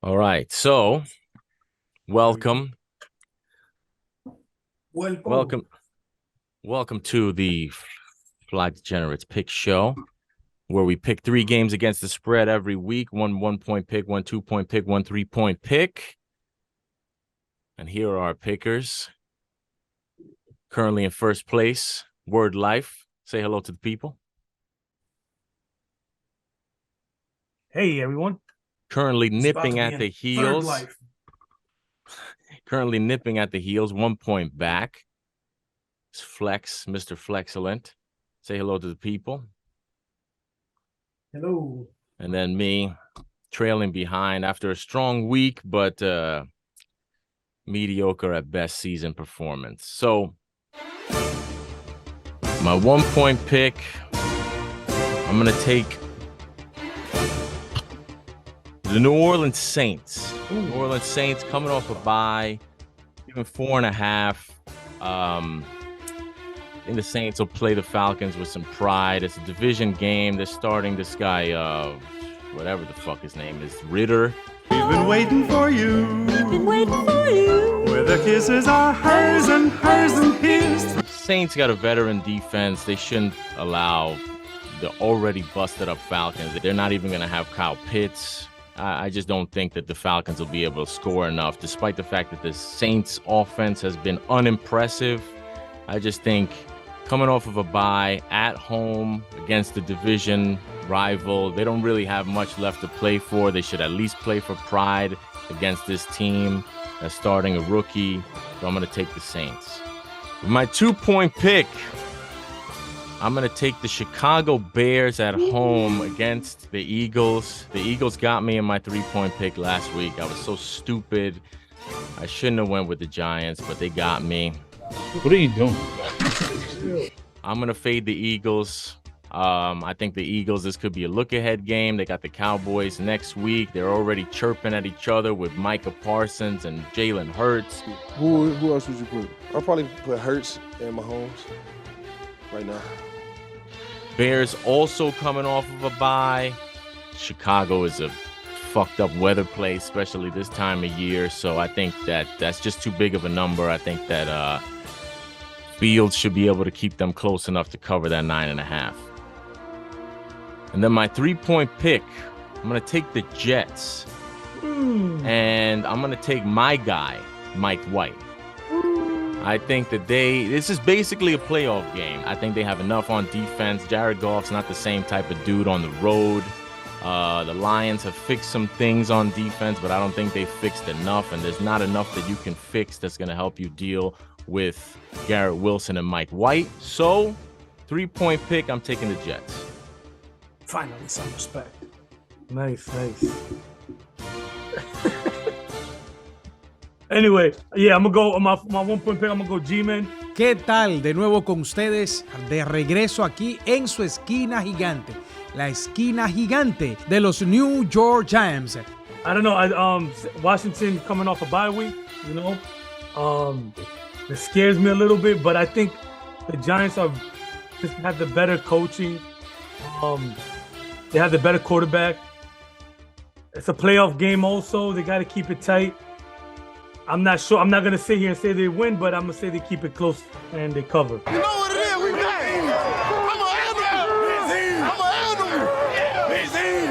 All right, so welcome to the Fly Degenerates Pick Show, where we pick 3 games against the spread every week. 1 1-point pick, 1 2-point pick, 1 3-point pick. And here are our pickers. Currently in first place, Word Life. Say hello to the people. Hey, everyone. Currently nipping at the heels. Currently nipping at the heels, 1 point back. It's Flex, Mr. Flexcellent. Say hello to the people. Hello. And then me, trailing behind after a strong week, but mediocre at best season performance. So my 1-point pick, I'm going to take the New Orleans Saints. Ooh. New Orleans Saints coming off a bye, even 4.5. I think the Saints will play the Falcons with some pride. It's a division game. They're starting this guy, whatever the fuck his name is, Ritter. We've been waiting for you. We've been waiting for you. Where the kisses are hers and his. Saints got a veteran defense. They shouldn't allow the already busted up Falcons. They're not even going to have Kyle Pitts. I just don't think that the Falcons will be able to score enough, despite the fact that the Saints offense has been unimpressive. I just think coming off of a bye at home against the division rival, they don't really have much left to play for. They should at least play for pride against this team that's starting a rookie. So I'm going to take the Saints. With my 2-point pick, I'm going to take the Chicago Bears at home against the Eagles. The Eagles got me in my 3-point pick last week. I was so stupid. I shouldn't have went with the Giants, but they got me. What are you doing? I'm going to fade the Eagles. I think the Eagles, this could be a look-ahead game. They got the Cowboys next week. They're already chirping at each other with Micah Parsons and Jalen Hurts. Who else would you put? I'll probably put Hurts and Mahomes right now. Bears also coming off of a bye. Chicago is a fucked up weather place, especially this time of year. So I think that's just too big of a number. I think that Fields should be able to keep them close enough to cover that 9.5. And then my 3-point pick, I'm going to take the Jets. And I'm going to take my guy, Mike White. I think that this is basically a playoff game. I think they have enough on defense. Jared Goff's not the same type of dude on the road. The Lions have fixed some things on defense, but I don't think they fixed enough. And there's not enough that you can fix that's going to help you deal with Garrett Wilson and Mike White. So, 3-point pick, I'm taking the Jets. Finally, some respect. Nice. Anyway, yeah, I'm going to go on my 1-point pick. I'm going to go G-Man. ¿Qué tal? De nuevo con ustedes, de regreso aquí en su esquina gigante. La esquina gigante de los New York Giants. I don't know. Washington coming off a bye week, you know. It scares me a little bit, but I think the Giants just have the better coaching. They have the better quarterback. It's a playoff game also. They got to keep it tight. I'm not sure. I'm not going to sit here and say they win, but I'm going to say they keep it close and they cover. You know what it is? We back. I'm a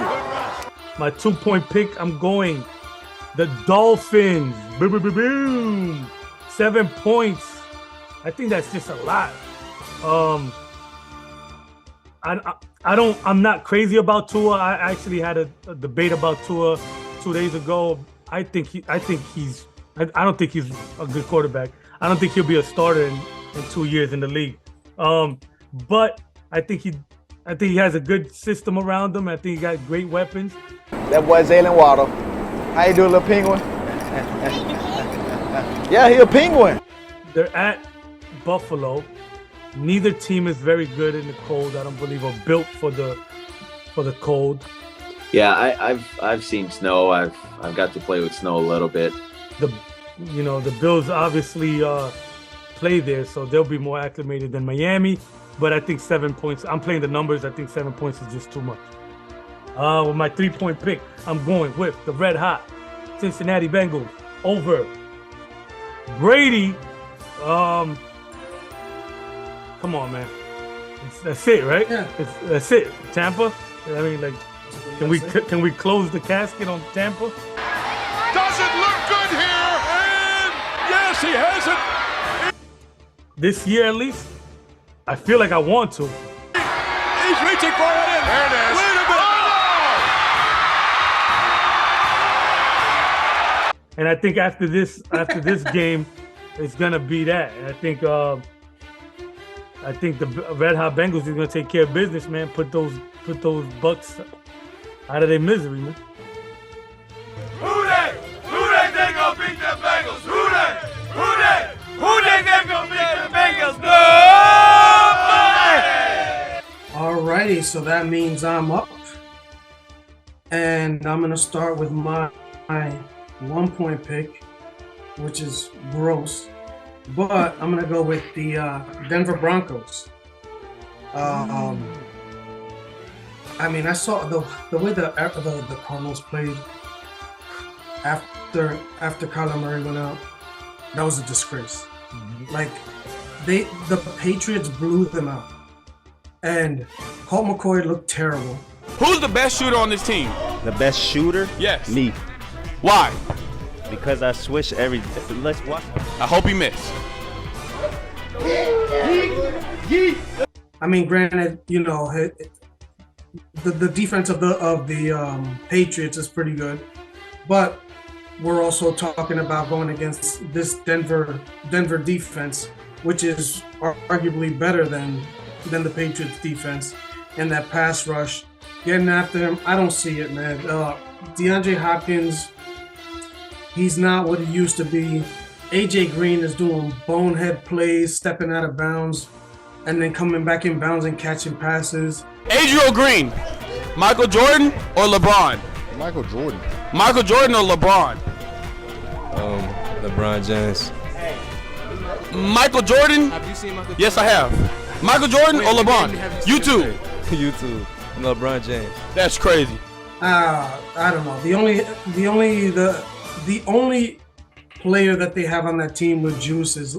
handle. My 2-point pick, I'm going the Dolphins. Boom, boom, boom, boom. 7 points. I think that's just a lot. I'm not crazy about Tua. I actually had a debate about Tua 2 days ago. I don't think he's a good quarterback. I don't think he'll be a starter in 2 years in the league. But I think he has a good system around him. I think he got great weapons. That boy Jalen Waddle. How you doing, little penguin? Yeah, he a penguin. They're at Buffalo. Neither team is very good in the cold. I don't believe are built for the cold. Yeah, I've seen snow. I've got to play with snow a little bit. The Bills obviously play there, so they'll be more acclimated than Miami. But I think 7 points. I'm playing the numbers. I think 7 points is just too much. With my 3-point pick, I'm going with the red hot Cincinnati Bengals over Brady. Come on, man. That's it, right? Yeah. That's it. Tampa. I mean, like, can we close the casket on Tampa? Doesn't look good here, and yes, he has it. This year, at least, I feel like I want to. He's reaching for it. There it is. Wait a minute. And I think after this game, it's gonna be that. And I think the Red Hot Bengals is gonna take care of business, man. Put those Bucks out of their misery, man. Who they think gonna beat the Bengals? Who they think gonna beat the Bengals? Alrighty, so that means I'm up. And I'm gonna start with my 1-point pick, which is gross. But I'm gonna go with the Denver Broncos. I mean, I saw the way the Cardinals played after Kyler Murray went out. That was a disgrace. Like the Patriots blew them out, and Colt McCoy looked terrible. Who's the best shooter on this team? The best shooter? Yes. Me. Why? Because I switch every. Let's watch. I hope he missed. I mean, granted, you know, the defense of the Patriots is pretty good, but we're also talking about going against this Denver defense, which is arguably better than the Patriots defense, and that pass rush, getting after him. I don't see it, man. DeAndre Hopkins, he's not what he used to be. AJ Green is doing bonehead plays, stepping out of bounds, and then coming back in bounds and catching passes. Adriel Green, Michael Jordan or LeBron? Michael Jordan. Michael Jordan or LeBron? LeBron James. Michael Jordan? Have you seen Michael Jordan? Yes, I have. Michael Jordan or LeBron? You too. You too. LeBron James. That's crazy. I don't know. The only player that they have on that team with juice is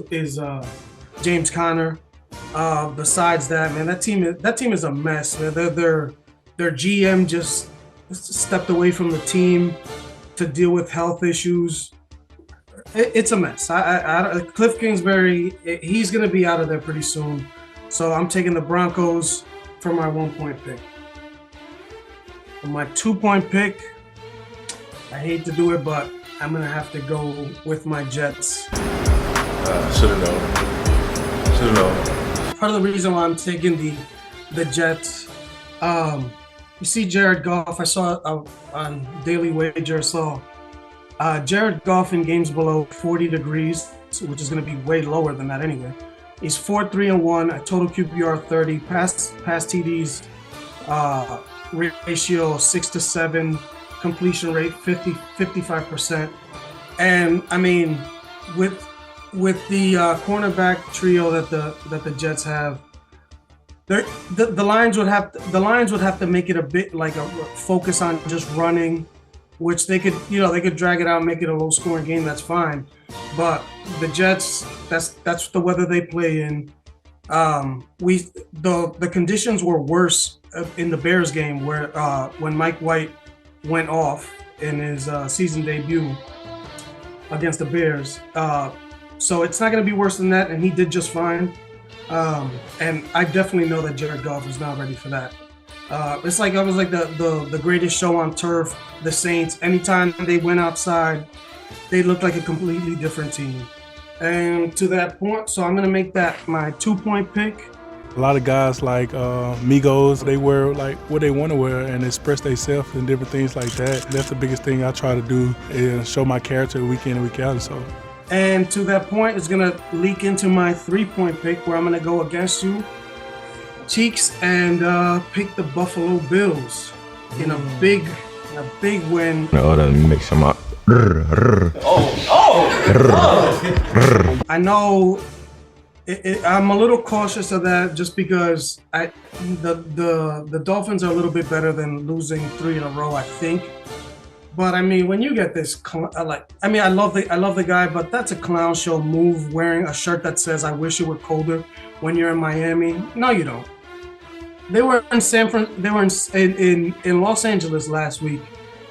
James Conner. Besides that, man, that team is a mess. Man. Their GM just stepped away from the team to deal with health issues. It's a mess. Cliff Kingsbury, he's going to be out of there pretty soon. So I'm taking the Broncos for my 1-point pick. For my 2-point pick, I hate to do it, but I'm going to have to go with my Jets. Should've known. Part of the reason why I'm taking the Jets, you see Jared Goff, I saw on Daily Wager, Jared Goff in games below 40 degrees, which is going to be way lower than that anyway. He's 4-3-1, a total QBR 30, pass TDs ratio 6-7, completion rate 55%. And I mean, with the cornerback trio that the Jets have, the Lions would have to make it a bit like a focus on just running, which they could drag it out and make it a low scoring game. That's fine, but the Jets, that's the weather they play in. The conditions were worse in the Bears game where when Mike White went off in his season debut against the Bears. So it's not going to be worse than that, and he did just fine. And I definitely know that Jared Goff is not ready for that. It's like the greatest show on turf, the Saints. Anytime they went outside, they looked like a completely different team. And to that point, so I'm going to make that my 2-point pick. A lot of guys like Migos, they wear like what they want to wear and express themselves and different things like that. That's the biggest thing I try to do, is show my character week in and week out. So. And to that point, it's going to leak into my 3-point pick where I'm going to go against you, Cheeks, and pick the Buffalo Bills in a big win. No, let me make sure my. I know I'm a little cautious of that just because the Dolphins are a little bit better than losing 3 in a row, I think. But I mean, when you get this, I love the guy, but that's a clown show move. Wearing a shirt that says "I wish it were colder" when you're in Miami. No, you don't. They were in They were in Los Angeles last week,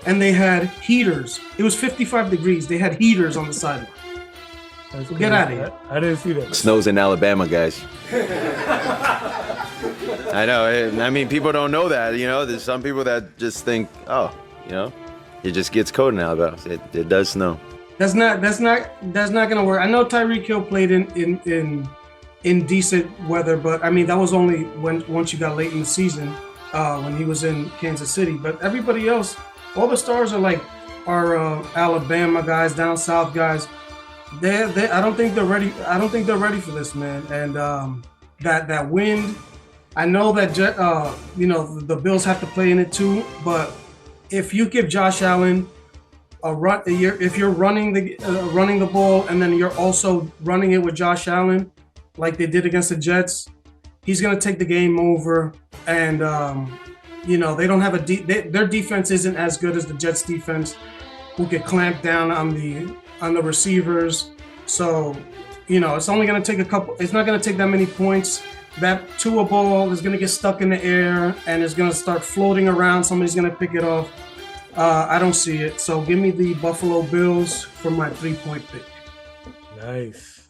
and they had heaters. It was 55 degrees. They had heaters on the sidewalk. Get out of here. I didn't see that. Snow's in Alabama, guys. I know. I mean, people don't know that. You know, there's some people that just think, oh, you know, it just gets cold in Alabama. It does snow. That's not gonna work. I know Tyreek Hill played in decent weather, but I mean that was only once you got late in the season when he was in Kansas City. But everybody else, all the stars are Alabama guys, down south guys. I don't think they're ready. I don't think they're ready for this, man. And that wind. I know that the Bills have to play in it too, but if you give Josh Allen a run, if you're running the ball and then you're also running it with Josh Allen, like they did against the Jets, he's gonna take the game over. And they don't have their defense isn't as good as the Jets defense, who could clamp down on the receivers. So, it's only gonna take it's not gonna take that many points. That Tua ball is going to get stuck in the air and is going to start floating around. Somebody's going to pick it off. I don't see it. So give me the Buffalo Bills for my 3-point pick. Nice.